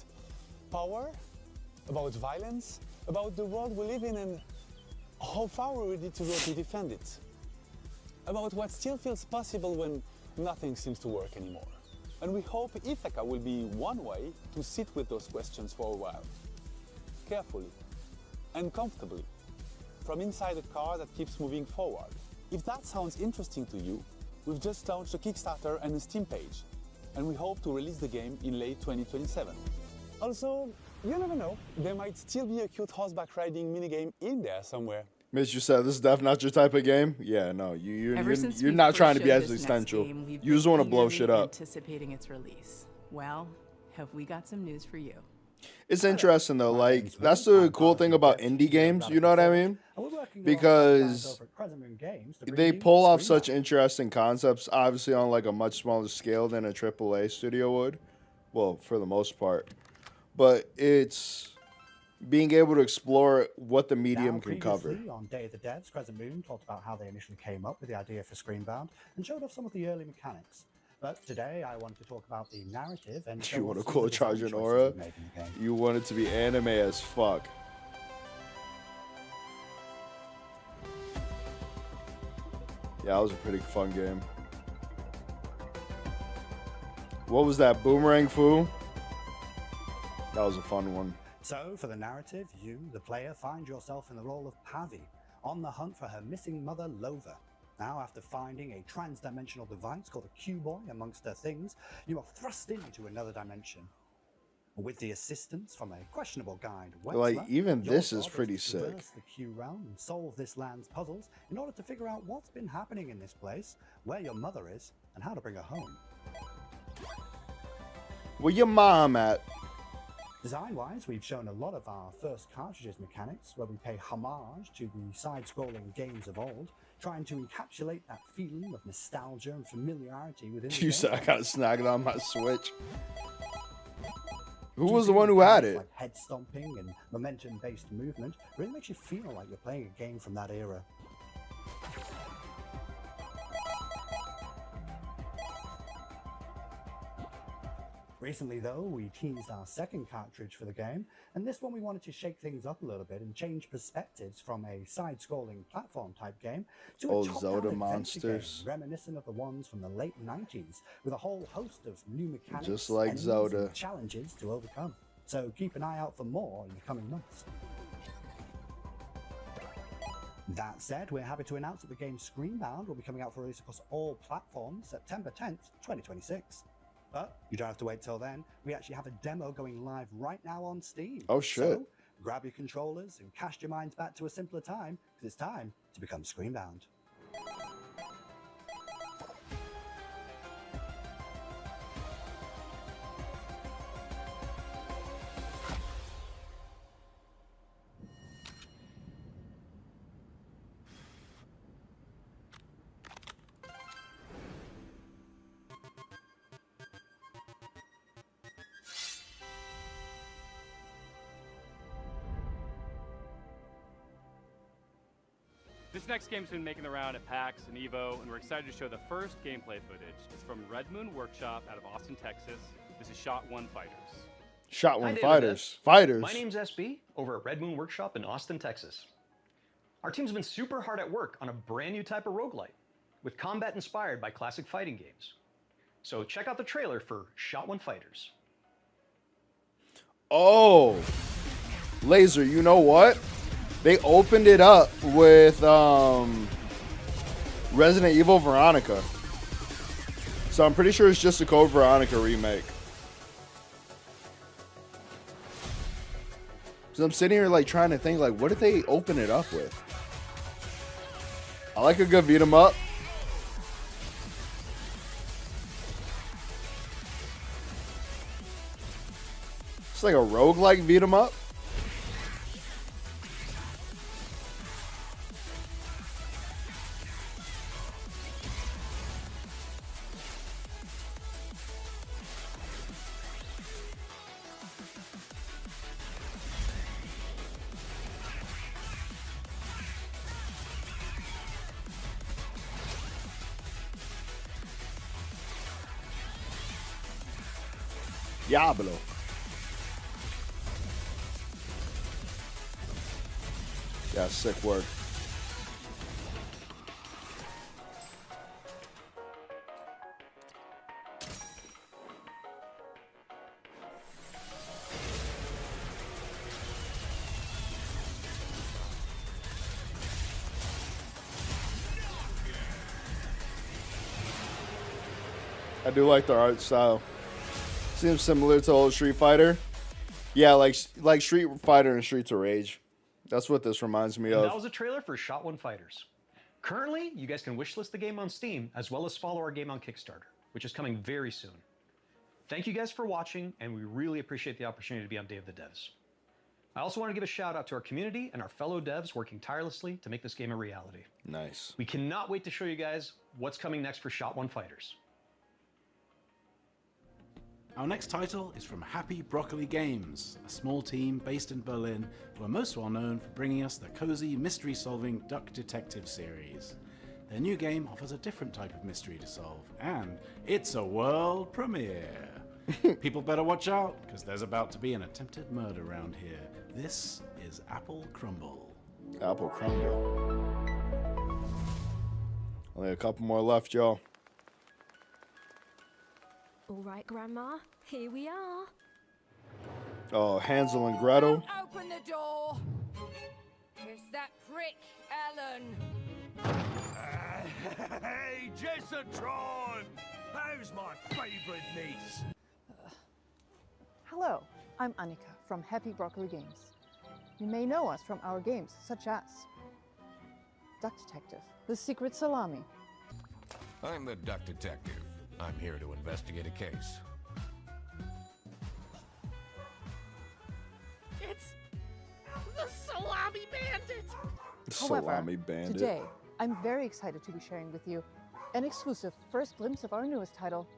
power, about violence, about the world we live in and how far we're ready to go to defend it. About what still feels possible when nothing seems to work anymore. And we hope Ithaca will be one way to sit with those questions for a while. Carefully and comfortably, from inside a car that keeps moving forward. If that sounds interesting to you, we've just launched a Kickstarter and a Steam page, and we hope to release the game in late 2027. Also, you never know, there might still be a cute horseback riding minigame in there somewhere. Mitch, you said this is definitely not your type of game? Yeah, no, you're not trying to be existential. You just want to blow shit up. Anticipating its release. Well, have we got some news for you? It's interesting though, like that's the cool thing about indie games, you know what I mean? Because they pull off such interesting concepts, obviously on like a much smaller scale than a AAA studio would. Well, for the most part. But it's being able to explore what the medium can cover. On Day of the Devs, Crescent Moon talked about how they initially came up with the idea for Screenbound and showed off some of the early mechanics. But today I want to talk about the narrative and You want to call Charging Aura? You want it to be anime as fuck. Yeah, that was a pretty fun game. What was that, Boomerang Fu? That was a fun one. So, for the narrative, you, the player, find yourself in the role of Pavi, on the hunt for her missing mother, Lova. Now, after finding a trans-dimensional device called a Q-Boy amongst her things, you are thrust into another dimension. With the assistance from a questionable guide, Wexler, Like, even your this is job pretty to sick. traverse the Q realm and solve this land's puzzles in order to figure out what's been happening in this place, where your mother is, and how to bring her home. Where your mom at? Design-wise, we've shown a lot of our first cartridges mechanics, where we pay homage to the side-scrolling games of old, trying to encapsulate that feeling of nostalgia and familiarity within the You said I game. gotta snag it on my Switch. Who was the one who had it? Like head stomping and momentum-based movement really makes you feel like you're playing a game from that era. Recently, though, we teased our second cartridge for the game, and this one we wanted to shake things up a little bit and change perspectives from a side-scrolling platform-type game to a Oh, top-down Zelda adventure monsters. game, reminiscent of the ones from the late 90s, with a whole host of new mechanics, Just like enemies, Zelda. and challenges to overcome. So keep an eye out for more in the coming months. That said, we're happy to announce that the game Screenbound will be coming out for release across all platforms September 10th, 2026. But you don't have to wait till then. We actually have a demo going live right now on Steam. Oh, shit. So grab your controllers and cast your minds back to a simpler time, because it's time to become Screenbound. This next game's been making the round at PAX and EVO, and we're excited to show the first gameplay footage. It's from Red Moon Workshop out of Austin, Texas. This is Shot One Fighters. Shot Hi, One David Fighters. Dev. Fighters. My name's SB over at Red Moon Workshop in Austin, Texas. Our team's been super hard at work on a brand new type of roguelite with combat inspired by classic fighting games. So check out the trailer for Shot One Fighters. Oh, Laser, you know what? They opened it up with Resident Evil Veronica. So I'm pretty sure it's just a Code Veronica remake. So I'm sitting here like trying to think like, what did they open it up with? I like a good beat 'em up. It's like a roguelike beat 'em up. Diablo. Yeah, sick word. I do like the art style. Seems similar to old Street Fighter. Yeah, like Street Fighter and Streets of Rage. That's what this reminds me And of. that was a trailer for Shot One Fighters. Currently, you guys can wishlist the game on Steam as well as follow our game on Kickstarter, which is coming very soon. Thank you guys for watching, and we really appreciate the opportunity to be on Day of the Devs. I also want to give a shout out to our community and our fellow devs working tirelessly to make this game a reality. Nice. We cannot wait to show you guys what's coming next for Shot One Fighters. Our next title is from Happy Broccoli Games, a small team based in Berlin who are most well known for bringing us the cozy mystery-solving Duck Detective series. Their new game offers a different type of mystery to solve, and it's a world premiere. People better watch out, because there's about to be an attempted murder around here. This is Apple Crumble. Apple Crumble. Only a couple more left, y'all. All right, Grandma, here we are. Oh, Hansel and Gretel. Open the door. It's that prick, Ellen. Hey, Jessatron! How's my favourite niece? Hello, I'm Annika from Happy Broccoli Games. You may know us from our games such as Duck Detective, The Secret Salami. I'm the Duck Detective. I'm here to investigate a case. It's the Salami Bandit. However, Salami Bandit. today, I'm very excited to be sharing with you an exclusive first glimpse of our newest title,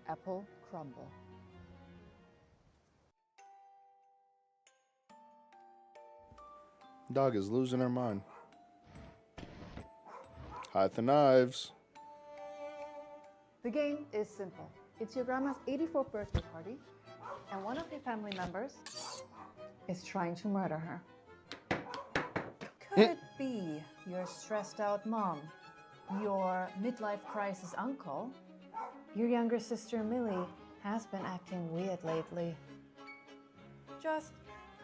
Apple Crumble. Dog is losing her mind. Hide the knives. The game is simple. It's your grandma's 84th birthday party, and one of her family members is trying to murder her. Could it be your stressed out mom, your midlife crisis uncle? Your younger sister Millie has been acting weird lately. Just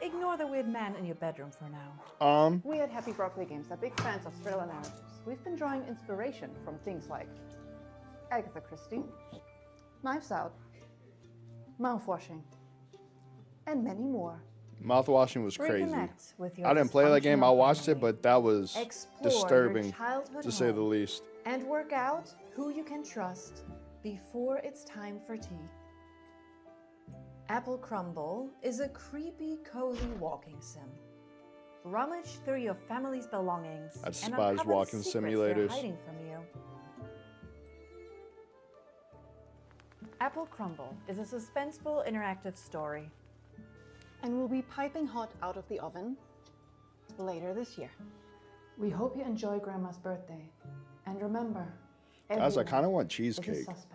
ignore the weird man in your bedroom for now. We at Happy Broccoli Games are big fans of thriller narratives. We've been drawing inspiration from things like Agatha Christie, Knives Out, Mouthwashing, and many more. Mouthwashing was crazy. Reconnect with your I didn't play that game. I dysfunctional watched it, but that was Explore disturbing, your childhood to say the home least. And work out who you can trust before it's time for tea. Apple Crumble is a creepy, cozy walking sim. Rummage through your family's belongings I and despise uncover walking the secrets they're simulators. hiding from you. Apple Crumble is a suspenseful interactive story and will be piping hot out of the oven later this year. We hope you enjoy Grandma's birthday. And remember, Guys, I kind of want is a cheesecake. suspect.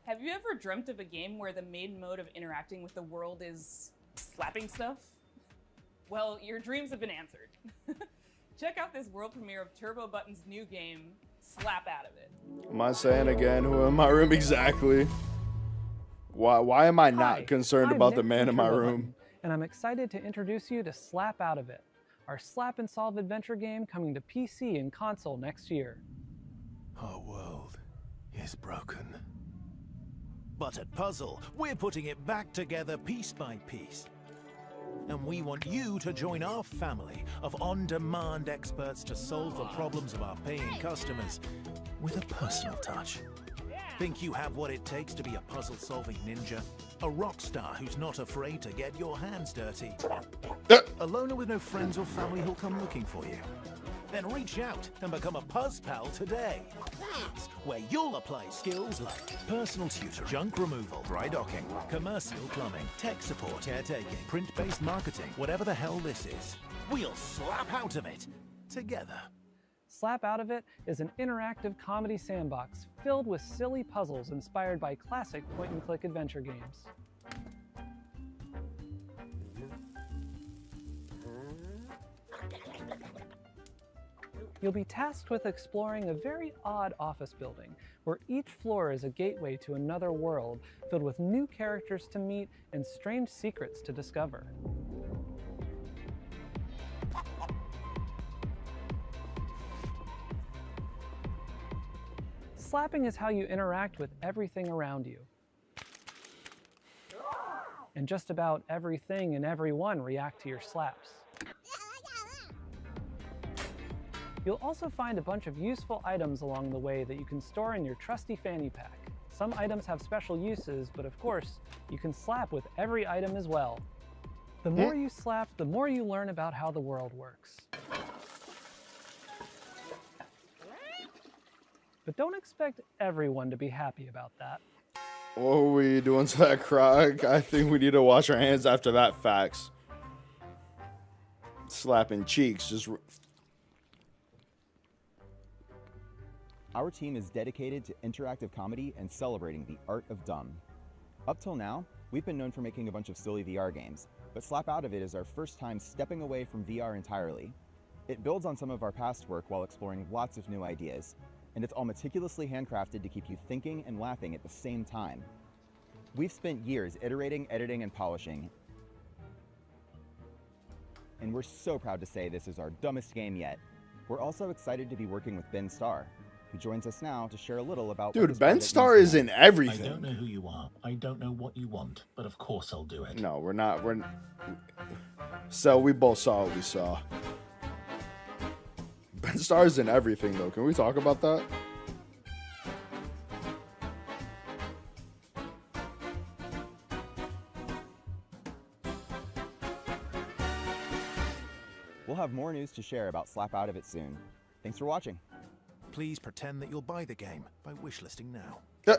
Have you ever dreamt of a game where the main mode of interacting with the world is slapping stuff? Well, your dreams have been answered. Check out this world premiere of Turbo Button's new game, Slap Out of It. Am I saying again who in my room exactly? Why am I not Hi, concerned I'm about Nick the man from in my Turbo room? Button, and I'm excited to introduce you to Slap Out of It, our slap and solve adventure game coming to PC and console next year. Our world is broken. But at Puzzle, we're putting it back together piece by piece. And we want you to join our family of on-demand experts to solve the problems of our paying customers with a personal touch. Think you have what it takes to be a puzzle-solving ninja? A rock star who's not afraid to get your hands dirty? A loner with no friends or family who'll come looking for you? Then reach out and become a Puzz Pal today. That's where you'll apply skills like personal tutoring, junk removal, dry docking, commercial plumbing, tech support, caretaking, print-based marketing, whatever the hell this is. We'll slap out of it together. Slap Out of It is an interactive comedy sandbox filled with silly puzzles inspired by classic point-and-click adventure games. You'll be tasked with exploring a very odd office building, where each floor is a gateway to another world filled with new characters to meet and strange secrets to discover. Slapping is how you interact with everything around you. And just about everything and everyone react to your slaps. You'll also find a bunch of useful items along the way that you can store in your trusty fanny pack. Some items have special uses, but of course, you can slap with every item as well. The more you slap, the more you learn about how the world works. But don't expect everyone to be happy about that. What were we doing to that Krog? I think we need to wash our hands after that, facts. Slapping cheeks, just... Our team is dedicated to interactive comedy and celebrating the art of dumb. Up till now, we've been known for making a bunch of silly VR games, but Slap Out of It is our first time stepping away from VR entirely. It builds on some of our past work while exploring lots of new ideas, and it's all meticulously handcrafted to keep you thinking and laughing at the same time. We've spent years iterating, editing, and polishing, and we're so proud to say this is our dumbest game yet. We're also excited to be working with Ben Starr, who joins us now to share a little about... Dude, Ben Starr is in everything. I don't know who you are. I don't know what you want, but of course I'll do it. No, we're not. So we both saw what we saw. Ben Starr is in everything, though. Can we talk about that? We'll have more news to share about Slap Out of It soon. Thanks for watching. Please pretend that you'll buy the game by wishlisting now.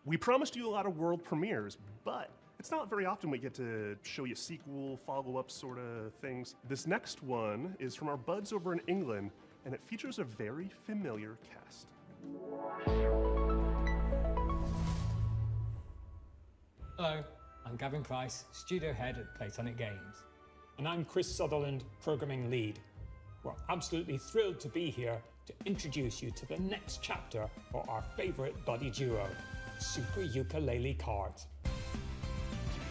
We promised you a lot of world premieres, but it's not very often we get to show you sequel, follow-up sort of things. This next one is from our buds over in England, and it features a very familiar cast. Hello, I'm Gavin Price, studio head at Playtonic Games. And I'm Chris Sutherland, programming lead. We're absolutely thrilled to be here to introduce you to the next chapter for our favorite buddy duo, Super Ukulele Cards.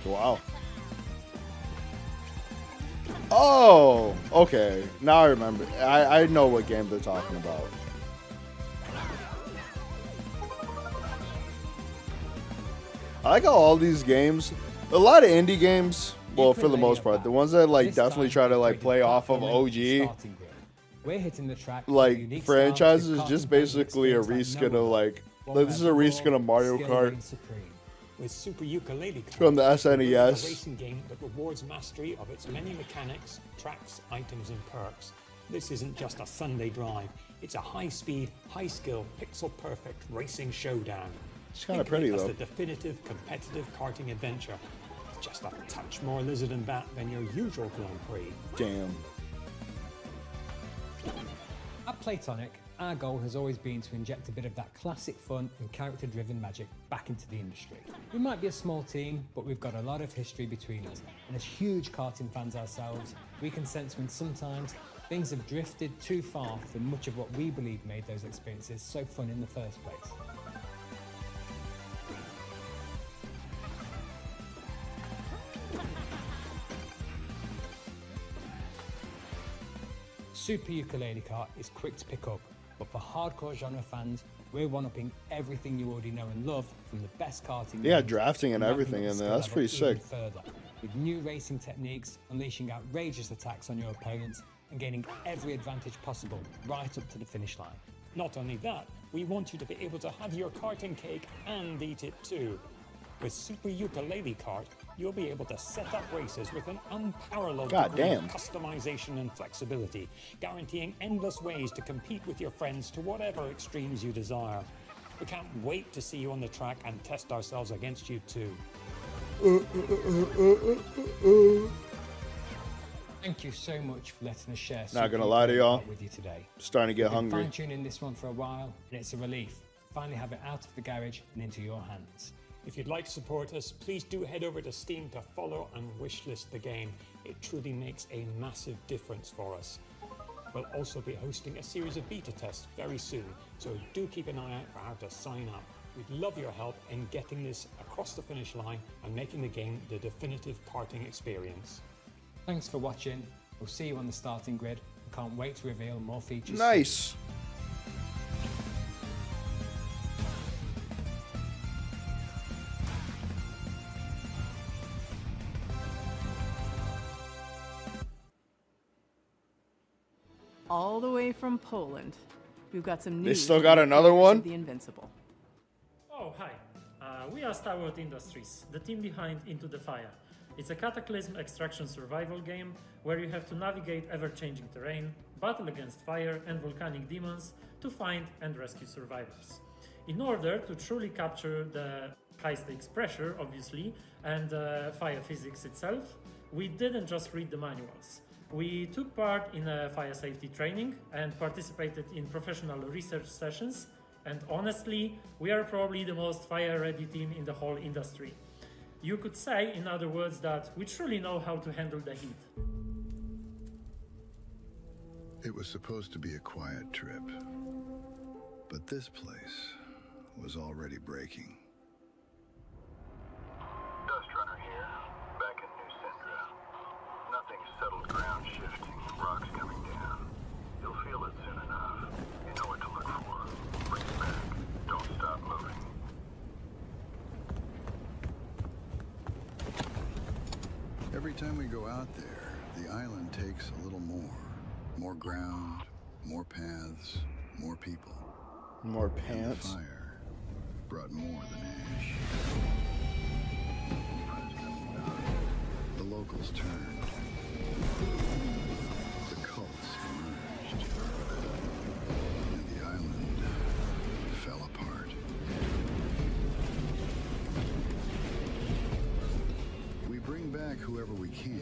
Wow. Oh, okay. Now I remember. I know what game they're talking about. I like how all these games, a lot of indie games, well, for the most part, the ones that like definitely try to like play off of OG, We're hitting the track like franchises, is just basically a reskin of like this is a reskin of Mario Kart with Super Ukulele Cards, from the a SNES. racing game that rewards mastery of its many mechanics, tracks, items, and perks. This isn't just a Sunday drive; it's a high-speed, high-skill, pixel-perfect racing showdown. It's kind of Think pretty of it though. as the definitive competitive karting adventure. It's just a touch more lizard and bat than your usual Grand Prix. Damn. At Playtonic, our goal has always been to inject a bit of that classic fun and character-driven magic back into the industry. We might be a small team, but we've got a lot of history between us, and as huge karting fans ourselves, we can sense when sometimes things have drifted too far from much of what we believe made those experiences so fun in the first place. Super Ukulele Kart is quick to pick up, but for hardcore genre fans, we're one-upping everything you already know and love from the best karting. Yeah, games drafting and ramping everything up in the there. That's skill pretty level even sick. Further, with new racing techniques, unleashing outrageous attacks on your opponents, and gaining every advantage possible right up to the finish line. Not only that, we want you to be able to have your karting cake and eat it too. With Super Ukulele Kart, you'll be able to set up races with an unparalleled God degree damn. of customization and flexibility, guaranteeing endless ways to compete with your friends to whatever extremes you desire. We can't wait to see you on the track and test ourselves against you too. Thank you so much for letting us share Not gonna Super lie to Ukulele y'all. Kart with you today. Starting to get We've been hungry. fine-tuning this one for a while, and it's a relief. Finally have it out of the garage and into your hands. If you'd like to support us, please do head over to Steam to follow and wishlist the game. It truly makes a massive difference for us. We'll also be hosting a series of beta tests very soon, so do keep an eye out for how to sign up. We'd love your help in getting this across the finish line and making the game the definitive karting experience. Thanks for watching. We'll see you on the starting grid. I can't wait to reveal more features. Nice. All the way from Poland, we've got some They news. still on got the another creators one? of The Invincible. Oh, hi. We are Starworld Industries, the team behind Into the Fire. It's a Cataclysm extraction survival game where you have to navigate ever-changing terrain, battle against fire and volcanic demons to find and rescue survivors. In order to truly capture the high-stakes pressure, obviously, and fire physics itself, we didn't just read the manuals. We took part in a fire safety training and participated in professional research sessions, and honestly, we are probably the most fire-ready team in the whole industry. You could say, in other words, that we truly know how to handle the heat. It was supposed to be a quiet trip, but this place was already breaking. Dust Runner here, back in New Syndra. Nothing settled ground shifting, rocks coming down. You'll feel it soon enough. You know what to look for. Bring it back. Don't stop moving. Every time we go out there, the island takes a little more. More ground, more paths, more people. More And the pants. fire brought more than ash. The locals turned. The cults emerged. And the island fell apart. We bring back whoever we can.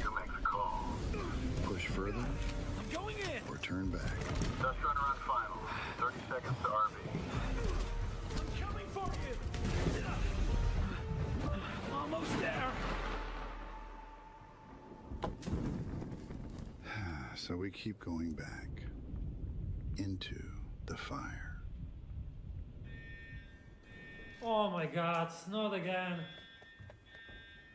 You make the call. Push further I'm going in! or turn back. Dust Runner on final. 30 seconds to RV. Coming for you! Almost there! So we keep going back into the fire. Oh my god, not again.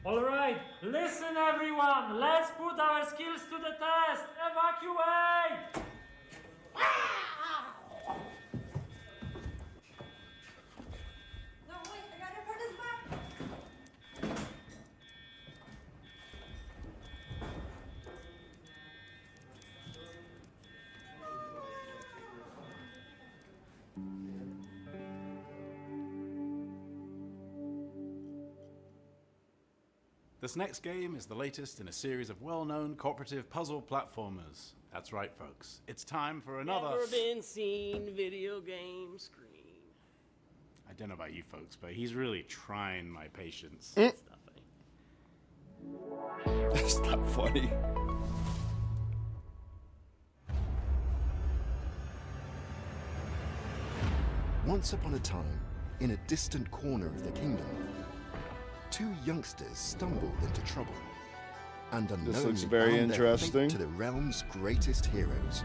Alright, listen everyone, let's put our skills to the test! Evacuate! This next game is the latest in a series of well-known cooperative puzzle platformers. That's right, folks. It's time for another... Never been seen video game screen. I don't know about you folks, but he's really trying my patience. That's not funny. Once upon a time, in a distant corner of the kingdom, two youngsters stumbled into trouble and This looks unknowingly very bound their fate interesting. to the realm's greatest heroes.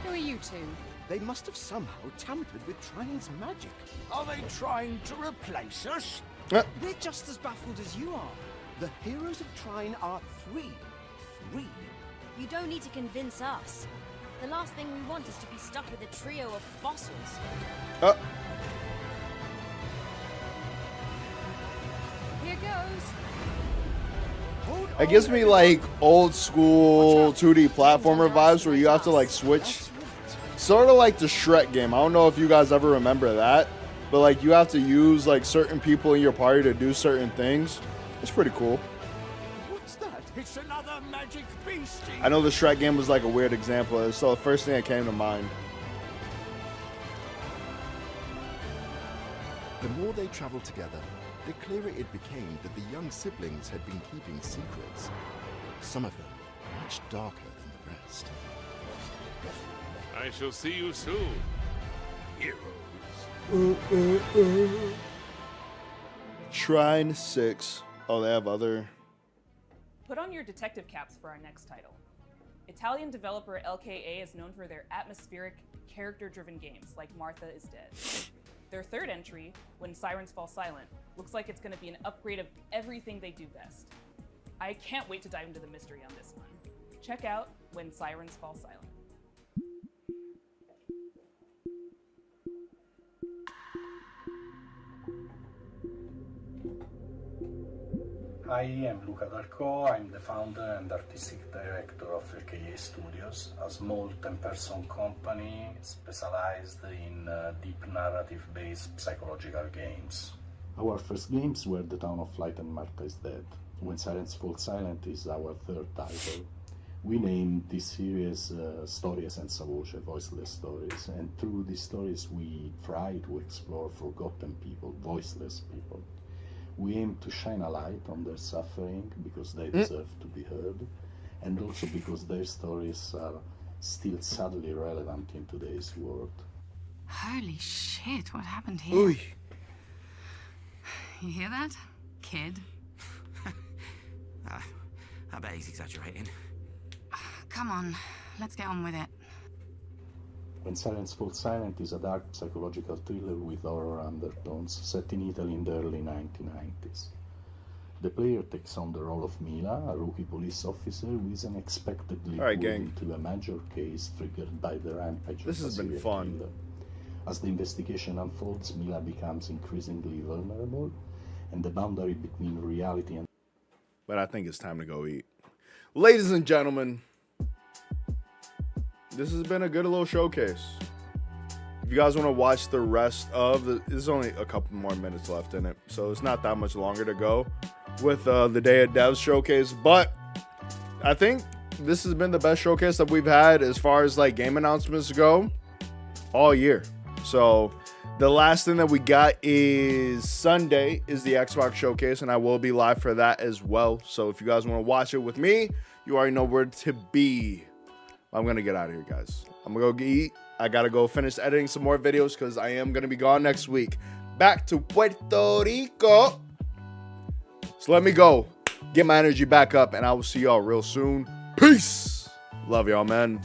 Who are you two? They must have somehow tampered with Trine's magic. Are they trying to replace us? Uh. We're just as baffled as you are. The heroes of Trine are three. Three. You don't need to convince us. The last thing we want is to be stuck with a trio of fossils. Here goes. It gives me like old school 2D platformer vibes where you have to like switch. Sort of like the Shrek game. I don't know if you guys ever remember that. But like you have to use like certain people in your party to do certain things. It's pretty cool. What's that? It's another magic beast. I know the Shrek game was like a weird example. It's still the first thing that came to mind. The more they traveled together, the clearer it became that the young siblings had been keeping secrets. Some of them much darker than the rest. I shall see you soon, heroes. Trine 6. Oh, they have other. Put on your detective caps for our next title. Italian developer LKA is known for their atmospheric, character-driven games like Martha is Dead. Their third entry, When Sirens Fall Silent, looks like it's going to be an upgrade of everything they do best. I can't wait to dive into the mystery on this one. Check out When Sirens Fall Silent. I am Luca Darko. I'm the founder and artistic director of LKA Studios, a small 10-person company specialized in deep narrative-based psychological games. Our first games were The Town of Light and Martha is Dead. When Sirens Fall Silent is our third title. We named this series Storie senza voce, voiceless stories, and through these stories we try to explore forgotten people, voiceless people. We aim to shine a light on their suffering because they deserve to be heard, and also because their stories are still sadly relevant in today's world. Holy shit, what happened here? Ooh. You hear that? Kid? I bet he's exaggerating. Come on, let's get on with it. When Sirens Fall Silent is a dark psychological thriller with horror undertones set in Italy in the early 1990s. The player takes on the role of Mila, a rookie police officer who is unexpectedly pulled into a major case triggered by the rampage This of a has been serial fun. killer. As the investigation unfolds, Mila becomes increasingly vulnerable, and the boundary between reality and... But I think it's time to go eat. Ladies and gentlemen, this has been a good little showcase. If you guys want to watch the rest of there's only a couple more minutes left in it, so it's not that much longer to go with the Day of Devs showcase. But I think this has been the best showcase that we've had as far as like game announcements go all year. So the last thing that we got is Sunday is the Xbox showcase, and I will be live for that as well. So if you guys want to watch it with me, you already know where to be. I'm going to get out of here, guys. I'm going to go eat. I got to go finish editing some more videos because I am going to be gone next week. Back to Puerto Rico. So let me go. Get my energy back up, and I will see y'all real soon. Peace. Love y'all, man.